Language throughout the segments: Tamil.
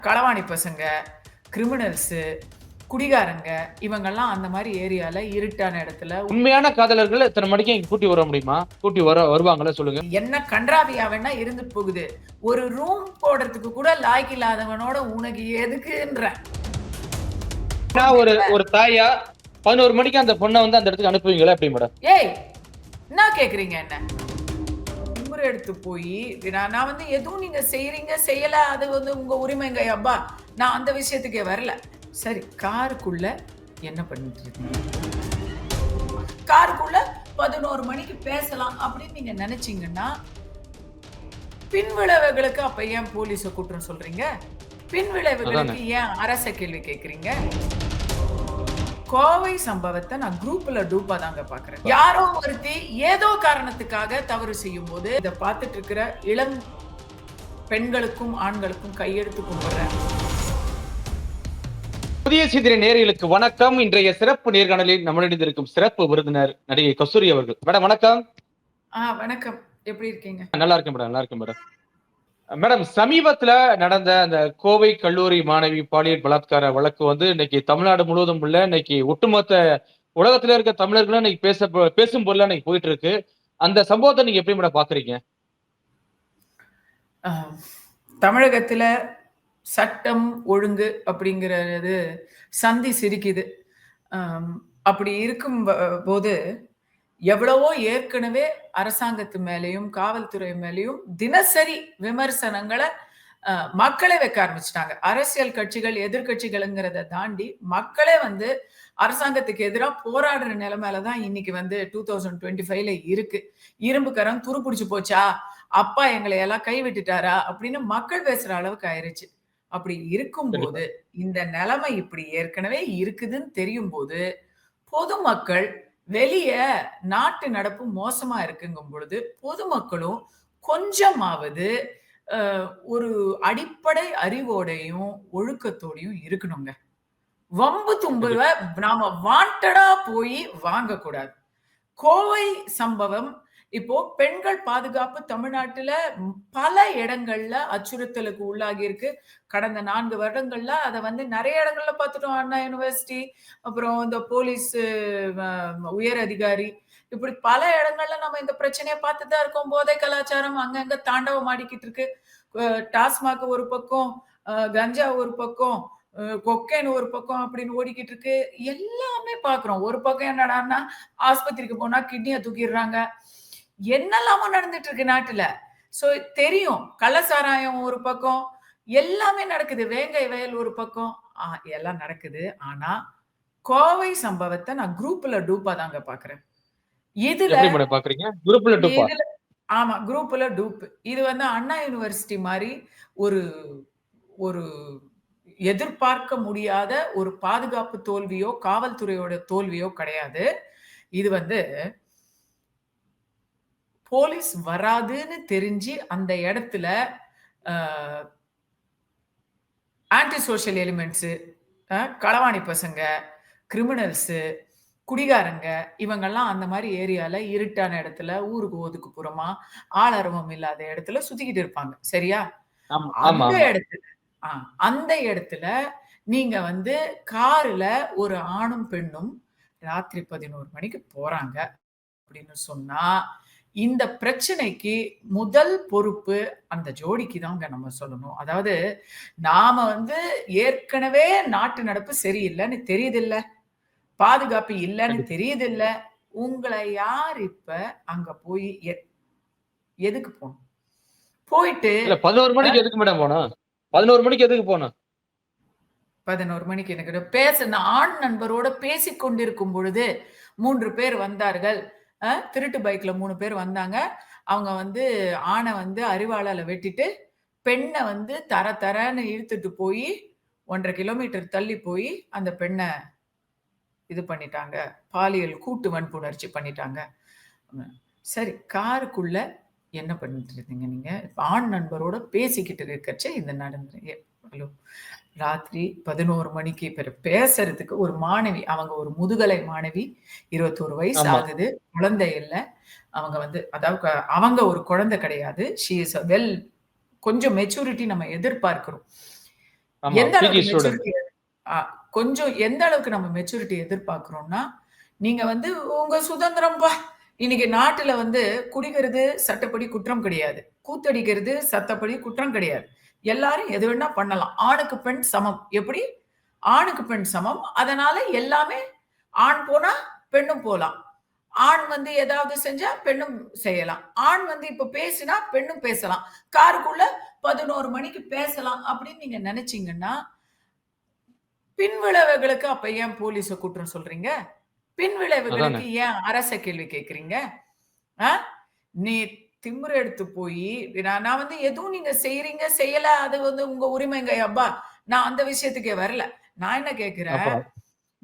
களவாணி பசங்க, கிரிமினல்ஸு, குடிகாரங்க இவங்கெல்லாம் அந்த மாரி ஏரியால இருட்டான இடத்துல உண்மையான காதலர்கள் இத்தனை மணிக்கு இங்க கூட்டி வர முடியுமா? கூட்டி வருவாங்களா சொல்லுங்க? என்ன கன்றாவியா வேணா இருந்து போகுது. ஒரு ரூம் போடுறதுக்கு கூட லாய்க்கு இல்லாதவனோட உனக்கு எதுக்குன்றேன். நான் ஒரு தாயா 11 மணிக்கு அந்த பொண்ண வந்து அந்த இடத்துக்கு அனுப்புவீங்களா எப்படி மேடம்? ஏய்! என்ன கேட்குறீங்க என்ன? திமிரு எடுத்து போயி, நான் வந்து எதுவும் நீங்க செய்றீங்க, செய்யல அது வந்து உங்க உரிமைங்க அப்பா. நான் அந்த விஷயத்துக்கே வரல. சரி, காருக்குள்ள என்ன பண்ணிட்டு இருக்கீங்க? காருக்குள்ள 11 மணிக்கு பேசலாம் அப்படின்னு நீங்க நினைச்சீங்கன்னா, பின்விளைவுகளுக்கு அப்ப ஏன் போலீஸ குற்றம் சொல்றீங்க? பின்விளைவுகளுக்கு ஏன் அரச கேள்வி கேட்கிறீங்க? கோவை சம்பவத்தை நான் குரூப்ல டூப்பா தாங்க பாக்குறேன். யாரோ ஒருத்தி ஏதோ காரணத்துக்காக தவறு செய்யும் போது இதை பார்த்துட்டு இருக்கிற இளம் பெண்களுக்கும் ஆண்களுக்கும் கையெடுத்து கும்பிடுறேன். புதிய சித்திரை நேயர்களுக்கு வணக்கம். இன்றைய சிறப்பு நேர்காணலில் நம்மளிடம் இருக்கும் சிறப்பு விருந்தினர் நடிகை கஸ்தூரி அவர்கள். மேடம் வணக்கம். வணக்கம். எப்படி இருக்கீங்க? நல்லா இருக்கேன் மேடம், நல்லா இருக்கேன் மேடம். மேடம், சமீபத்துல நடந்த அந்த கோவை கல்லூரி மாணவி பாலியல் பலாத்கார வழக்கு வந்து இன்னைக்கு தமிழ்நாடு முழுவதும் உள்ள இன்னைக்கு ஒட்டுமொத்த உலகத்துல இருக்க தமிழர்களும் இன்னைக்கு பேசும் பொருளா இன்னைக்கு போயிட்டு இருக்கு. அந்த சம்பவத்தை நீங்க எப்படி மேடம் பாக்குறீங்க? தமிழகத்துல சட்டம் ஒழுங்கு அப்படிங்கிறது சந்தி சிரிக்குது. அப்படி இருக்கும் போது எவ்வளவோ ஏற்கனவே அரசாங்கத்து மேலேயும் காவல்துறை மேலேயும் தினசரி விமர்சனங்களை மக்களே வைக்க ஆரம்பிச்சிட்டாங்க. அரசியல் கட்சிகள் எதிர்கட்சிகள்ங்கிறத தாண்டி மக்களே வந்து அரசாங்கத்துக்கு எதிராக போராடுற நிலைமையிலதான் இன்னைக்கு வந்து 2025ல இருக்கு. இரும்பு கரம் துரு பிடிச்சு போச்சா, அப்பா எங்களை எல்லாம் கை விட்டுட்டாரா அப்படின்னு மக்கள் பேசுற அளவுக்கு ஆயிருச்சு. அப்படி இருக்கும்போது இந்த நிலைமை இப்படி ஏற்கனவே இருக்குதுன்னு தெரியும் போது பொதுமக்கள் வெளிய நாட்டு நடப்பு மோசமா இருக்குங்கும் பொழுது பொதுமக்களும் கொஞ்சமாவது ஒரு அடிப்படை அறிவோடையும் ஒழுக்கத்தோடையும் இருக்கணுங்க. வம்பு தும்புல நாம வாண்டடா போய் வாங்கக்கூடாது. கோவை சம்பவம் இப்போ பெண்கள் பாதுகாப்பு தமிழ்நாட்டுல பல இடங்கள்ல அச்சுறுத்தலுக்கு உள்ளாகி இருக்கு. கடந்த 4 வருடங்கள்ல அத வந்து நிறைய இடங்கள்ல பார்த்துட்டோம். அண்ணா யூனிவர்சிட்டி, அப்புறம் இந்த போலீஸ் உயர் அதிகாரி, இப்படி பல இடங்கள்ல நம்ம இந்த பிரச்சனையை பார்த்து தான் இருக்கோம். போதை கலாச்சாரம் அங்கங்க தாண்டவம் ஆடிக்கிட்டு இருக்கு. டாஸ்மாக் ஒரு பக்கம், கஞ்சா ஒரு பக்கம், கொக்கைன் ஒரு பக்கம் அப்படின்னு ஓடிக்கிட்டு இருக்கு. எல்லாமே பார்க்கிறோம். ஒரு பக்கம் என்னடான்னா ஆஸ்பத்திரிக்கு போனா கிட்னியை தூக்கிடுறாங்க. என்னெல்லாமோ நடந்துட்டு இருக்கு நாட்டுல. சோ தெரியும். கள்ளசாராயம் ஒரு பக்கம், எல்லாமே நடக்குது. வேங்கை வயல் ஒரு பக்கம், எல்லாம் நடக்குது. ஆனா கோவை சம்பவத்தை நான் குரூப்ல டூப்பா தாங்க பாக்குறேன். இதுல பாக்குறீங்க? குரூப்ல டூப்பா? ஆமா, குரூப்ல டூப். இது வந்து அண்ணா யூனிவர்சிட்டி மாதிரி ஒரு ஒரு எதிர்பார்க்க முடியாத ஒரு பாதுகாப்பு தோல்வியோ காவல்துறையோட தோல்வியோ கிடையாது. இது வந்து போலீஸ் வராதுன்னு தெரிஞ்சு அந்த இடத்துல ஆன்டி சோஷியல் எலிமெண்ட்ஸ், களவாணி பசங்க, கிரிமினல்ஸ், குடிகாரங்க இவங்கெல்லாம் அந்த மாதிரி ஏரியால இருட்டான இடத்துல ஊருக்கு ஒதுக்குப்புறமா ஆளரவம் இல்லாத இடத்துல சுத்திக்கிட்டு இருப்பாங்க. சரியா? அந்த இடத்துல நீங்க வந்து கார்ல ஒரு ஆணும் பெண்ணும் ராத்திரி 11 மணிக்கு போறாங்க அப்படின்னு சொன்னா இந்த பிரச்சனைக்கு முதல் பொறுப்பு அந்த ஜோடிக்கு தாங்க நம்ம சொல்லணும். அதாவது நாம வந்து ஏற்கனவே நாட்டு நடப்பு சரியில்லைன்னு தெரியுதில்ல, பாதுகாப்பு இல்லைன்னு தெரியுதில்ல. உங்களை யார் இப்ப அங்க போய் எதுக்கு போகணும்? போயிட்டு 11 மணிக்கு எதுக்கு மேடம் போனோம்? 11 மணிக்கு எதுக்கு போனோம்? 11 மணிக்கு எனக்கு ஆண் நண்பரோட பேசிக் கொண்டிருக்கும் பொழுது 3 பேர் வந்தார்கள். திருட்டு பைக்ல 3 பேர் வந்தாங்க. அவங்க வந்து ஆணை வந்து அரிவாளால வெட்டிட்டு பெண்ணை வந்து தர தரன்னு இழுத்துட்டு போய் 1.5 கிலோமீட்டர் தள்ளி போய் அந்த பெண்ணை இது பண்ணிட்டாங்க. பாலியல் கூட்டு வன்புணர்ச்சி பண்ணிட்டாங்க. சரி, காருக்குள்ள என்ன பண்ணிட்டு இருந்தீங்க நீங்க? ஆண் நண்பரோட பேசிக்கிட்டு இருக்கச்ச இந்த நடந்து ஹலோ, ராத்திரி 11 மணிக்கு பேசுறதுக்கு ஒரு மாணவி, அவங்க ஒரு முதுகலை மாணவி, 21 வயசு ஆகுது, குழந்தை இல்ல. அவங்க வந்து அதாவது அவங்க ஒரு குழந்தை கிடையாது. ஷி இஸ் வெல், கொஞ்சம் மெச்சூரிட்டி நம்ம எதிர்பார்க்கிறோம். ஆமா. எந்த பிஜி அளவுக்கு ஸ்டூடண்ட். மெச்சூரிட்டி கொஞ்சம் எந்த அளவுக்கு நம்ம மெச்சூரிட்டி எதிர்பார்க்கிறோம்னா, நீங்க வந்து உங்க சுதந்திரம்பா. இன்னைக்கு நாட்டுல வந்து குடிக்கிறது சட்டப்படி குற்றம் கிடையாது. கூத்தடிக்கிறது சட்டப்படி குற்றம் கிடையாது. எல்லாரும் எது வேணா பண்ணலாம். ஆணுக்கு பெண் சமம். எப்படி? ஆணுக்கு பெண் சமம். அதனால எல்லாமே ஆண் போனா பெண்ணும் போலாம். ஆண் வந்து ஏதாவது செஞ்சா பெண்ணும் செய்யலாம். ஆண் வந்து இப்ப பேசினா பெண்ணும் பேசலாம். காருக்குள்ள 11 மணிக்கு பேசலாம் அப்படின்னு நீங்க நினைச்சீங்கன்னா, பின்விளைவுகளுக்கு அப்ப ஏன் போலீஸ குற்றம் சொல்றீங்க? அதானே. பின்விளைவுகளுக்கு ஏன் அரச கேள்வி கேட்கிறீங்க? ஆ? நீ திமிரு எடுத்து போயி நான் நான் வந்து எதுவும் நீங்க செய்றீங்க, செய்யல அது வந்து உங்க உரிமைங்க அப்பா. நான் அந்த விஷயத்துக்கே வரல. நான் என்ன கேட்கிறேன், அப்புறம்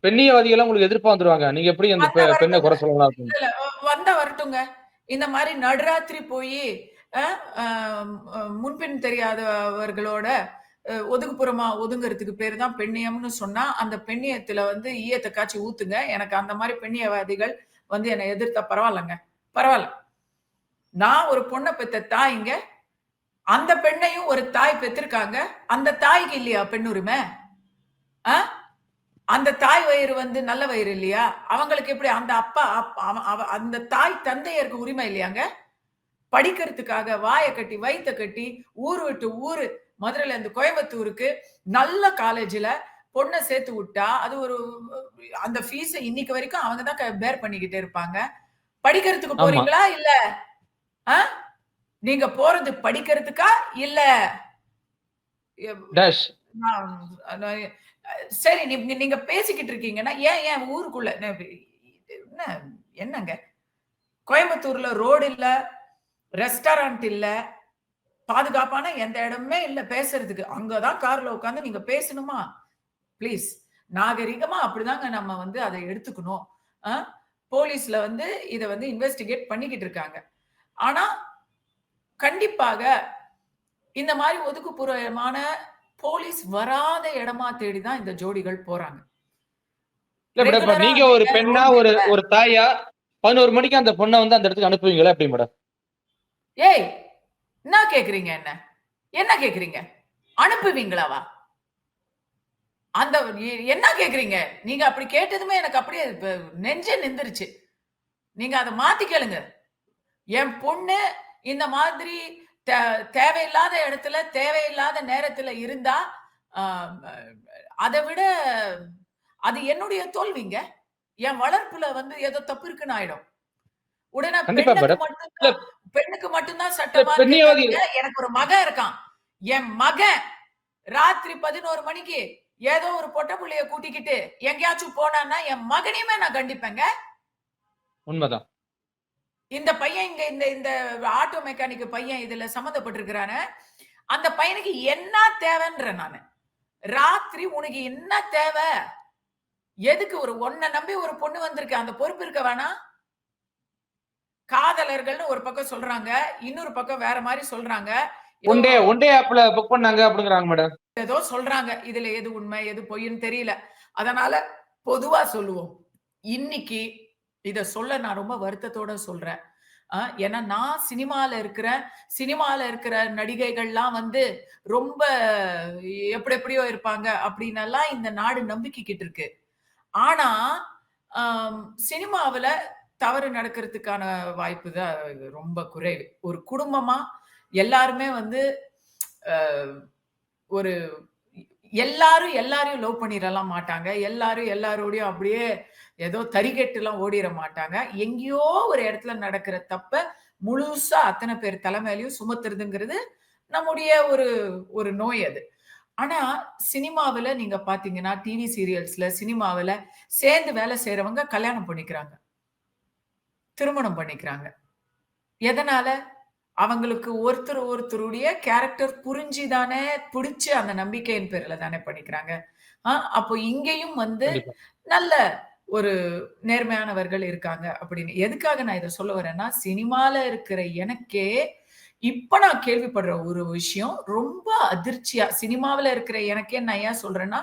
பெண்ணியவாதிகள்லாம் உங்களுக்கு எதிர்ப்பா வந்துருவாங்க. நீங்க எப்படி அந்த வந்தா பெண்ண வரட்டுங்க. குறை சொல்லலாம் அப்படின்னு. இல்ல, வந்தா வரட்டுங்க. இந்த மாரி நடுராத்திரி போயி அ அ முன்பின் தெரியாதவர்களோட ஒதுக்குப்புறமா ஒதுங்குறதுக்கு பேரு தான் பெண்ணியம்னு சொன்னா, அந்த பெண்ணியத்துல வந்து ஈயத்த காய்ச்சி ஊத்துங்க. எனக்கு அந்த மாரி பெண்ணியவாதிகள் வந்து என்ன எதிர்த்தா பரவால்லங்க. பரவால்ல. நான் ஒரு பொண்ண பெத்த தாய்ங்க. அந்த பெண்ணையும் ஒரு தாய் பெத்திருக்காங்க. அந்த தாய்க்கு இல்லையா பெண் உரிம? ஆ? அந்த தாய் வயிறு வந்து நல்ல வயிறு இல்லையா? அவங்களுக்கு எப்படி அந்த அப்பா அந்த தாய் தந்தையருக்கு உரிமை இல்லையாங்க? படிக்கிறதுக்காக வாய கட்டி, வயித்த கட்டி, ஊர் விட்டு ஊரு மதுரையில இருந்து கோயம்புத்தூருக்கு நல்ல காலேஜ்ல பொண்ண சேர்த்து விட்டா, அது ஒரு அந்த ஃபீஸ இன்னைக்கு வரைக்கும் அவங்க தான் பேர் பண்ணிக்கிட்டு இருப்பாங்க. படிக்கிறதுக்கு ஆமா. போறீங்களா? இல்ல. ஆ? நீங்க போறது படிக்கிறதுக்கா? இல்ல எவ் டேஷ். நான் நான் சரி நீங்க நீங்க பேசிக்கிட்டு இருக்கீங்கன்னா, ஏன் ஏன் ஊருக்குள்ள என்ன என்னங்க? கோயம்புத்தூர்ல ரோடு இல்ல, ரெஸ்டாரண்ட் இல்ல, பாதுகாப்பான எந்த இடமுமே இல்ல பேசுறதுக்கு. அங்க தான் கார்ல உட்கார்ந்து நீங்க பேசணுமா? ப்ளீஸ். நாகரிகமா அப்படிதாங்க நம்ம வந்து அத எடுத்துக்கணும். அ போலீஸ்ல வந்து இத வந்து இன்வெஸ்டிகேட் பண்ணிக்கிட்டு இருக்காங்க. ஆனா, கண்டிப்பாக இந்த மாரி ஒதுக்குப்புறமான போலீஸ் வராத இடமா தேடி தான் இந்த ஜோடிகள் போறாங்க. இல்ல மேடம், இப்ப ரெகுலரா நீங்க அங்க ஒரு ஏன் பெண்ணா, ஒரு ரோட்மேப்ல ஒரு தாயா 11 மணிக்கு அந்த பொண்ண வந்து அந்த இடத்துக்கு அனுப்புவீங்களா எப்படி மேடம்? ஏய்! என்னா கேட்கிறீங்க என்ன? என்ன கேட்கிறீங்க? அனுப்புவீங்களாவா? அந்த என்ன கேட்கிறீங்க? நீங்க அப்படி கேட்டதுமே எனக்கு அப்படியே நெஞ்சே நின்னுருச்சு. நீங்க அத மாத்தி கேளுங்க. என் பொண்ணு இந்த மாதிரி தே தேவையில்லாத இடத்துல, தேவையில்லாத நேரத்துல இருந்தா, அ அத விட அது என்னுடைய தோல்விங்க. என் வளர்ப்புல வந்து ஏதோ தப்பு இருக்குன்னு ஆயிடும். உடனே கண்டிப்பா மேடம். இல்ல பெண்ணுக்கு மட்டும் தான் இல்ல சட்டமான்னு பெண்ணியவாதி. கேட்காதீங்க. எனக்கு ஒரு மகன் இருக்கான். என் மகன் ராத்திரி 11 மணிக்கு ஏதோ ஒரு பொட்ட புள்ளைய கூட்டிக்கிட்டு எங்கேயாச்சும் போனான்னா, என் மகனையுமே நான் கண்டிப்பேங்க. உண்மதான். இந்த பையன் இங்க இந்த இந்த ஆட்டோ மெக்கானிக் பையன் இதுல சம்மந்தப்பட்டிருக்கிறானே, அந்த பையனுக்கு என்ன தேவைன்றேன் நானு. ராத்திரி உனக்கு என்ன தேவை? எதுக்கு உன்ன நம்பி ஒரு பொண்ணு வந்திருக்கு. அந்த பொறுப்பு இருக்க வேணாம்? காதலர்கள்னு ஒரு பக்கம் சொல்றாங்க. இன்னொரு பக்கம் வேற மாரி சொல்றாங்க. ஏதோ ஒன் டே ஆப்ல புக் பண்ணாங்க அப்படிங்கிறாங்க மேடம். ஏதோ சொல்றாங்க. இதுல எது உண்மை, எது பொய்ன்னு தெரியல. அதனால பொதுவா சொல்லுவோம். இன்னைக்கு இத சொல்ல நான் ரொம்ப வருத்தத்தோட சொல்றேன். ஏன்னா நான் சினிமால இருக்கிற நடிகைகள்லாம் வந்து ரொம்ப எப்படி எப்படியோ இருப்பாங்க அப்படின்னெல்லாம் இந்த நாடு நம்பிக்கிட்டு இருக்கு. ஆனா, அம் சினிமாவுல தவறு நடக்கிறதுக்கான வாய்ப்பு தான் ரொம்ப குறைவு. ஒரு குடும்பமா எல்லாருமே வந்து அ ஒரு எல்லாரும் எல்லாரையும் லவ் பண்ணிறலாம் மாட்டாங்க. எல்லாரும் எல்லாரோடையும் அப்படியே ஏதோ தறிகெட்டுலாம் ஓடிற மாட்டாங்க. எங்கேயோ ஒரு இடத்துல நடக்கிற தப்ப முழுசா அத்தன பேர் தல மேலயும் சுமத்துறதுங்கிறது நம்முடைய ஒரு ஒரு நோய் அது. ஆனா, சினிமாவுல நீங்க பார்த்தீங்கன்னா, டிவி சீரியல்ஸ்ல, சினிமாவுல சேர்ந்து வேலை செய்றவங்க கல்யாணம் பண்ணிக்கிறாங்க. திருமணம் பண்ணிக்கிறாங்க. எதனால? அவங்களுக்கு ஒருத்தருடைய கேரக்டர் புரிஞ்சு தானே புடிச்சு அந்த நம்பிக்கையின் பேர்ல தானே பண்ணிக்கிறாங்க. அப்போ இங்கேயும் வந்து கண்டிப்பா. நல்ல ஒரு நேர்மையானவர்கள் இருக்காங்க அப்படின்னு. எதுக்காக நான் இத சொல்ல வரேன்னா, சினிமால இருக்கிற எனக்கே இப்ப நான் கேள்விப்படுற ஒரு விஷயம் ரொம்ப அதிர்ச்சியா சினிமாவுல இருக்கிற எனக்கே நான் ஏன் சொல்றேன்னா,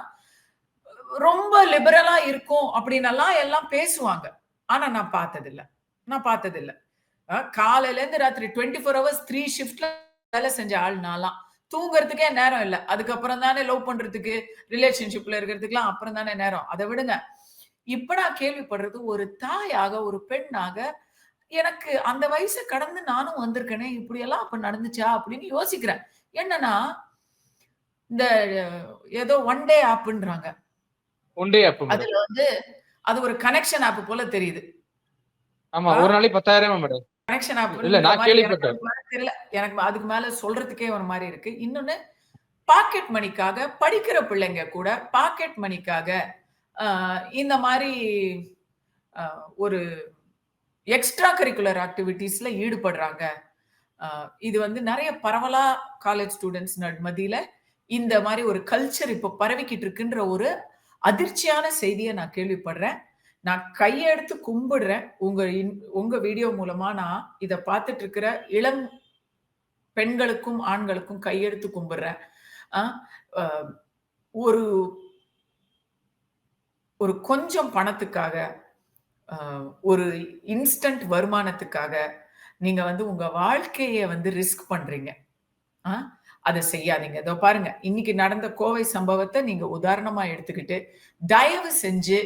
ரொம்ப லிபரலா இருக்கும் அப்படின்னெல்லாம் எல்லாம் பேசுவாங்க. ஆனா நான் பார்த்ததில்ல. நான் பார்த்ததில்ல. காலையில இருந்து ராத்திரி 24 ஹவர்ஸ் 3 ஷிஃப்ட்ல வேலை செஞ்ச ஆள் நான்லாம். தூங்குறதுக்கே நேரம் இல்ல. அதுக்கப்புறம் தானே லவ் பண்றதுக்கு, ரிலேஷன்ஷிப்ல இருக்கிறதுக்குலாம் அப்புறம் தானே நேரம். அத விடுங்க. இப்ப நான் கேள்விப்படுறது ஒரு தாயாக, ஒரு பெண்ணாக, எனக்கு அந்த வயச கடந்து நானும் வந்திருக்கனே! இப்படியெல்லாம் அப்ப நடந்துச்சா? அப்படின்னு யோசிக்கிறேன். என்னன்னா, இந்த ஏதோ ஒன் டே ஆப்ன்றாங்க. One day off madam. அதுல வந்து அது ஒரு கனெக்ஷன் ஆப் போல தெரியுது. ஆமா. ஆ ஒரு நாளைக்கு 10,000 மேடம். கனெக்ஷன் இல்ல ஆப்ன்ற நான் மாரி எனக்கு கேள்விப்பட்டேன். அதுக்கு மேல தெரியல. எனக்கு அதுக்கு மேல சொல்றதுக்கே ஒரு மாரி இருக்கு. இன்னொன்னு பாக்கெட் மணிக்காக படிக்கிற பிள்ளைங்க கூட பாக்கெட் மணிக்காக அ இந்த மாரி அ ஒரு எக்ஸ்ட்ரா கரிக்குலர் ஆக்டிவிட்டீஸ்ல ஈடுபடுறாங்க. இது வந்து நெறைய பரவலா காலேஜ் ஸ்டூடண்ட்ஸ் மத்தியில இந்த மாரி ஒரு கல்ச்சர் இப்ப பரவிக்கிட்டு இருக்குன்ற ஒரு அதிர்ச்சியான செய்திய நான் கேள்விப்படுறேன். நான் கையெடுத்து கும்பிடுறேன். உங்க வீடியோ மூலமா நான் இத பார்த்துட்டு இருக்கிற இளம் பெண்களுக்கும், ஆண்களுக்கும் கையெடுத்து கும்பிடுறேன். அ அ ஒரு ஒரு கொஞ்சம் பணத்துக்காக, அ ஒரு இன்ஸ்டன்ட் வருமானத்துக்காக, நீங்க வந்து உங்க வாழ்க்கைய வந்து ரிஸ்க் பண்றீங்க. ஆ, அத செய்யாதீங்க. இதோ பாருங்க, இன்னைக்கு நடந்த கோவை சம்பவத்த நீங்க உதாரணமா எடுத்துக்கிட்டு, தயவு செஞ்சு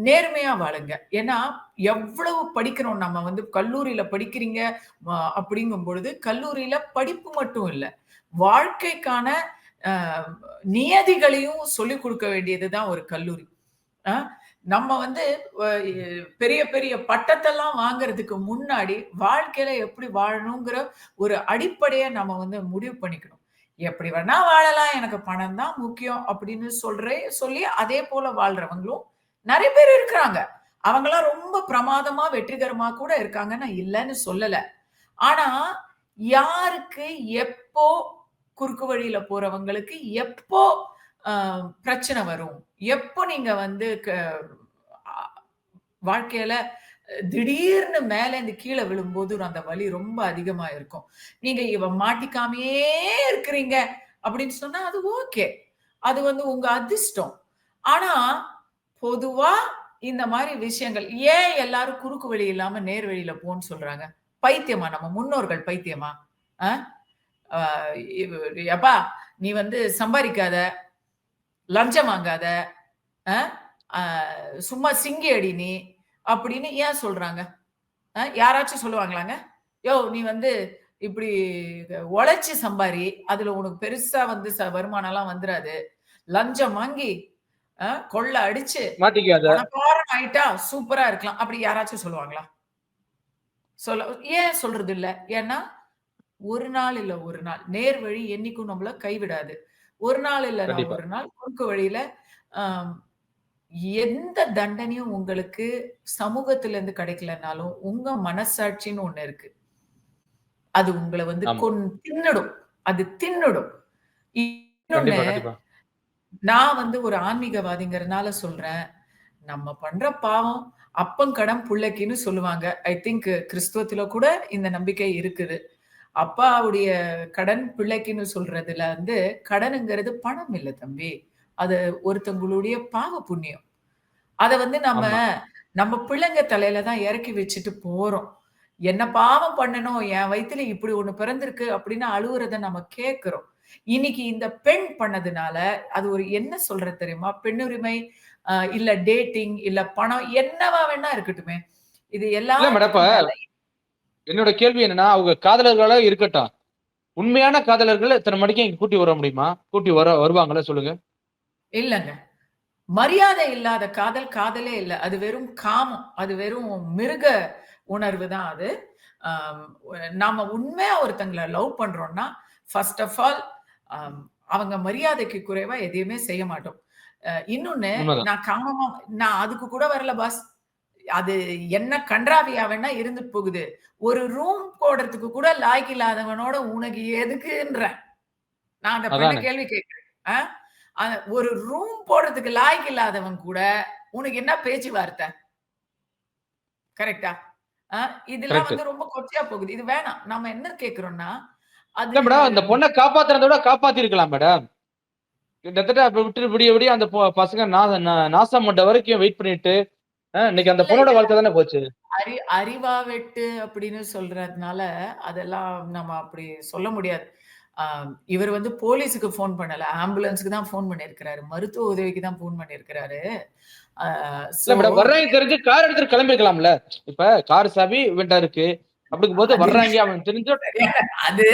நேர்மையா வாழுங்க. ஏன்னா, எவ்வளவு படிக்கிறோம் நம்ம வந்து கல்லூரியில படிக்கிறீங்க அப்படிங்கும் பொழுது, கல்லூரியில படிப்பு மட்டும் இல்ல. வாழ்க்கைக்கான அ நியதிகளையும் சொல்லிக் குடுக்க வேண்டியது தான் ஒரு கல்லூரி. ஆ, நம்ம வந்து அ பெரிய பெரிய பட்டத்தெல்லாம் வாங்குறதுக்கு முன்னாடி, வாழ்க்கையில எப்படி வாழணுங்கிற ஒரு அடிப்படைய நம்ம வந்து முடிவு பண்ணிக்கணும். எப்படி வேணா வாழலாம். எனக்கு பணம் தான் முக்கியம் அப்படின்னு சொல்லி அதே போல வாழ்றவங்களும் நெறைய பேர் இருக்கிறாங்க. அவங்கலாம் ரொம்ப பிரமாதமா, வெற்றிகரமா கூட இருக்காங்க. நான் இல்லன்னு சொல்லல. ஆனா, யாருக்கு எப்போ குறுக்கு வழியில போறவங்களுக்கு எப்போ அ பிரச்சனை வரும்? எப்போ நீங்க வந்து அ வாழ்க்கையில திடீர்னு மேலேருந்து கீழ விழும்போது அந்த வலி ரொம்ப அதிகமா இருக்கும். நீங்க மாட்டிக்காமயே இருக்கிறீங்க அப்படின்னு சொன்னா அது ஓகே. அது வந்து உங்க அதிர்ஷ்டம். ஆனா, பொதுவா இந்த மாரி விஷயங்கள் ஏன் எல்லாரும் குறுக்கு வழி இல்லாம நேர் வழியில போன்னு சொல்றாங்க? பைத்தியமா? நம்ம முன்னோர்கள் பைத்தியமா? அ அ இவ் "எப்பா நீ வந்து சம்பாரிக்காத, லஞ்சம் வாங்காத, அ அ சும்மா சிங்கி அடி நீ" அப்படின்னு ஏன் சொல்றாங்க? யாராச்சும் சொல்லுவாங்களாங்க? "யோவ்! நீ வந்து இப்படி உழைச்சு சம்பாரி. அதுல உனக்கு பெருசா வந்து வருமானம்லாம் வந்துராது. லஞ்சம் வாங்கி, கொள்ள அடிச்சு, மாட்டிக்காத. பணக்காரன் ஆயிட்டா சூப்பரா இருக்கலாம்." அப்படி யாராச்சும் சொல்லுவாங்களா? சொல்ல ஏன் சொல்றது இல்ல? ஏன்னா, ஒரு நாள் இல்ல ஒரு நாள். நேர் வழி என்னைக்கும் நம்மள கைவிடாது. ஒரு நாள் இல்லன்னா கண்டிப்பா. ஒரு நாள் குறுக்கு வழியில அ எந்த தண்டனையும் உங்களுக்கு சமூகத்திலிருந்து கிடைக்கலனாலும், உங்க மனசாட்சின்னு ஒண்ணு இருக்கு. அது உங்கள வந்து ஆமா. தின்னுடும். அது தின்னுடும். இன்னொன்னு, கண்டிப்பா, கண்டிப்பா. நான் வந்து ஒரு ஆன்மீகவாதிங்கிறதுனால சொல்றேன். நம்ம பண்ற பாவம் அப்பங்கடம் புள்ளைக்கின்னு சொல்லுவாங்க. ஐ திங்க் கிறிஸ்துவத்தில கூட இந்த நம்பிக்கை இருக்குது. அப்பாவுடைய கடன் பிள்ளைக்குன்னு சொல்றதுல வந்து கடனுங்கிறது பணம் இல்ல தம்பி. அது ஒருத்தவங்களுடைய பாவ புண்ணியம். அத வந்து ஆமா. நம்ம பிள்ளைங்க தலையில தான் இறக்கி வச்சுட்டு போறோம். என்ன பாவம் பண்ணனோ? என் வயித்துல இப்படி ஒண்ணு பிறந்திருக்கு அப்படின்னு அழுவுறத நம்ம கேட்கிறோம். இன்னைக்கு இந்த பெண் பண்ணதுனால, அது ஒரு என்ன சொல்றது தெரியுமா? பெண்ணுரிமை, இல்ல டேட்டிங், இல்ல பணம் என்னவா வேணா இருக்கட்டுமே. இது இல்ல மேடம், இப்ப எல்லாத்துக்கும் மேல என்னோட கேள்வி என்னன்னா, அவங்க காதலர்களா இருக்கட்டும். உண்மையான காதலர்கள இத்தன மணிக்கு இங்க கூட்டி வர முடியுமா? கூட்டி வருவாங்களா சொல்லுங்க? இல்லங்க. மரியாதை இல்லாத காதல், காதலே இல்ல. அது வெறும் காமம். அது வெறும் மிருக உணர்வு தான் அது. அம் நாம உண்மையா ஒருத்தங்கள லவ் பண்றோம்னா, ஃபர்ஸ்ட் ஆஃப் ஆல் அம் அவங்க மரியாதைக்கு குறைவா எதையுமே செய்ய மாட்டோம். இன்னொன்னு உண்மதான். நான் அதுக்கு கூட வரல பாஸ். அது என்ன கண்றாவியா வேணா இருந்துட்டு போகுது. ஒரு ரூம் போடுறதுக்கு கூட லாயக்கு இல்லாதவனோட உனக்கு எதுக்குன்றேன். நான் அந்த பெண்ண அதானே. கேள்வி கேட்கிறேன். அ அ ஒரு ரூம் போடுறதுக்கு லாயக்கு இல்லாதவன் கூட, உனக்கு என்ன பேச்சு வார்த்தை? கரெக்ட்டா? அ இதெல்லாம் கரெக்ட். வந்து ரொம்ப கொச்சையா போகுது. இது வேணாம். நம்ம என்ன கேட்கிறோம்னா, அது இல்ல மேடம், அந்த பொண்ண காப்பாத்துறத விட காப்பாத்தியிருக்கலாம் மேடம். கிட்டத்தட்ட அப்ப விட்டு விடிய விடிய அந்த பசங்க நாசம் பண்ற வரைக்கும் வெயிட் பண்ணிட்டு, இன்னைக்கு அந்த இல்ல பொண்ணோட இதெல்லாம் வாழ்க்கை தானே போச்சு. அறிவா வெட்டு அப்படின்னு சொல்றதுனால, அதெல்லாம் நம்ம அப்படி சொல்ல முடியாது. இவர் வந்து போலீஸுக்கு ஃபோன் பண்ணல. ஆம்புலன்ஸ்க்கு தான் ஃபோன் பண்ணியிருக்கிறாரு. மருத்துவ உதவிக்கு தான் ஃபோன் பண்ணியிருக்கிறாரு. அ இல்ல சோ மேடம், வர்றாங்க தெரிஞ்சு கார் எடுத்துட்டு கிளம்பிக்கலாம்ல. இப்ப கார் சாவி இவன்ட்ட இருக்கு. அப்படிங்கும்போது அது வர்றாங்க அவன் தெரிஞ்ச அது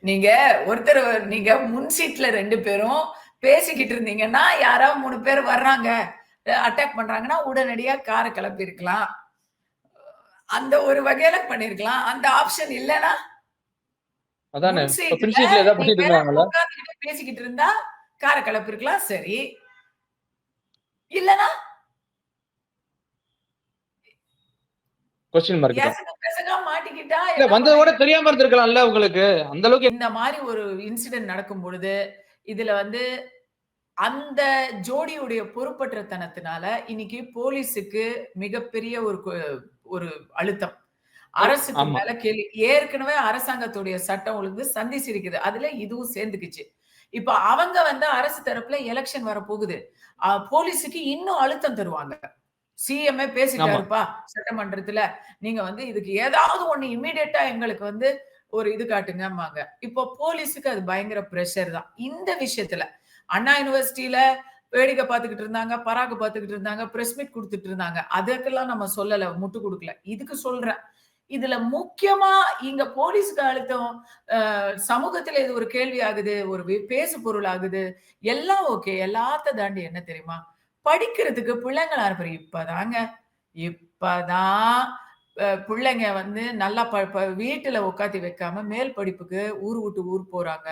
நீங்க ஒருத்தர் நீங்க முன் சீட்ல 2 பேரும் பேசிக்கிட்டு இருந்தீங்கன்னா, யாராவது 3 பேர் வர்றாங்க, அட்டாக் பண்றாங்கன்னா, உடனடியா கார கிளப்பியிருக்கலாம். அந்த ஒரு வகையில பண்ணியிருக்கலாம். அந்த ஆப்ஷன் இல்லன்னா, அதானே. முன் இப்ப பின் சீட்ல சீட்ல ஏதாவது பண்ணிட்டு நீங்க இருந்தாங்கல்ல? உட்கார்ந்துகிட்டு பேசிக்கிட்டு இருந்தா, கார கிளப்பியிருக்கலாம். சரி. இல்லன்னா, கொஸ்டின் மார்க் தான். எசகு பெசகா மாட்டிக்கிட்டா இல்ல என்ன பண்ண வந்தது கூட தெரியாம இருந்திருக்கலாம்ல உங்களுக்கு. அந்த அளவுக்கு இந்த மாரி ஒரு இன்சிடென்ட் நடக்கும் பொழுது, இதுல வந்து அந்த ஜோடியுடைய பொறுப்பற்றத்தனத்தினால, இன்னைக்கு போலீஸுக்கு மிகப்பெரிய ஒரு அழுத்தம். அரசுக்கு ஆமா. மேல கேள்வி. ஏற்கனவே அரசாங்கத்துடைய சட்டம் ஒழுங்கு சந்தி சிரிக்குது. அதுல இதுவும் சேர்ந்துக்குச்சு. இப்ப அவங்க வந்து அரசு தரப்புல எலக்ஷன் வரப்போகுது. போலீஸுக்கு இன்னும் அழுத்தம் தருவாங்க. சிஎம்ஏ ஆமா. பேசிட்டாருப்பா சட்டமன்றத்துல. நீங்க வந்து இதுக்கு ஏதாவது ஒண்ணு இம்மீடியட்டா எங்களுக்கு வந்து ஒரு இது காட்டுங்கம்பாங்க. இப்போ போலீஸுக்கு அது பயங்கர பிரஷர் தான். இந்த விஷயத்துல அண்ணா யுனிவர்சிட்டில வேடிக்கை பார்த்துக்கிட்டு இருந்தாங்க, பராக்கு பார்த்துக்கிட்டு இருந்தாங்க, பிரஸ் மீட் குடுத்துட்டு இருந்தாங்க. அதற்கெல்லாம் நம்ம சொல்லல, முட்டு குடுக்கல. இதுக்கு சொல்றேன். இதுல முக்கியமா இங்க போலீஸ்க்கு அழுத்தம், சமூகத்துல இது ஒரு கேள்வி ஆகுது, ஒரு பேசு பொருள் ஆகுது. எல்லாம் ஓகே. எல்லாத்த தாண்டி என்ன தெரியுமா? படிக்கிறதுக்கு பிள்ளைங்கள அனுப்புறேன். இப்பதான் பிள்ளைங்க வந்து நல்லா வீட்டுல உட்காத்தி வைக்காம மேல் படிப்புக்கு ஊர் விட்டு ஊர் போறாங்க.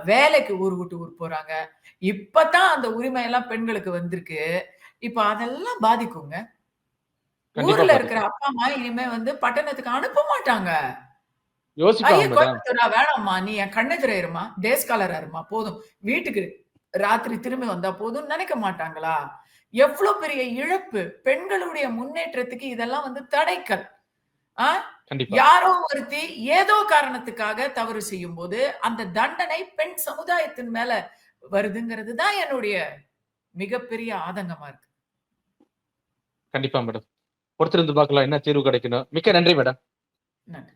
வேலைக்கு ஊர் விட்டு ஊர் போறாங்க. இப்பதான் அந்த உரிமை எல்லாம் பெண்களுக்கு வந்திருக்கு. இப்ப அதெல்லாம் பாதிக்குங்க. கண்டிப்பா ஊர்ல இருக்கிற பாதிக்கும். அப்பா, அம்மா இனிமே வந்து பட்டணத்துக்கு அனுப்ப மாட்டாங்க. யோசிப்பாங்க ஐய மேடம். கோயம்புத்தூரா வேணாம்மா. நீ என் கண்ணெதிரே இரும்மா. டே ஸ்காலரா இரும்மா. போதும். வீட்டுக்கு ராத்திரி திரும்பி வந்தா போதும்னு நினைக்க மாட்டாங்களா? எவ்ளோ பெரிய இழப்பு. பெண்களுடைய முன்னேற்றத்துக்கு இதெல்லாம் வந்து தடைக்கல். ஆ? கண்டிப்பா. யாரோ ஒருத்தி ஏதோ காரணத்துக்காக தவறு செய்யும்போது, அந்த தண்டனை பெண் சமுதாயத்தின் மேல வருதுங்கிறது தான் என்னுடைய மிகப்பெரிய ஆதங்கமா இருக்கு. கண்டிப்பா மேடம். பொறுத்திருந்து பார்க்கலாம் என்ன தீர்வு கிடைக்குன்னு. மிக்க நன்றி மேடம். நன்றி.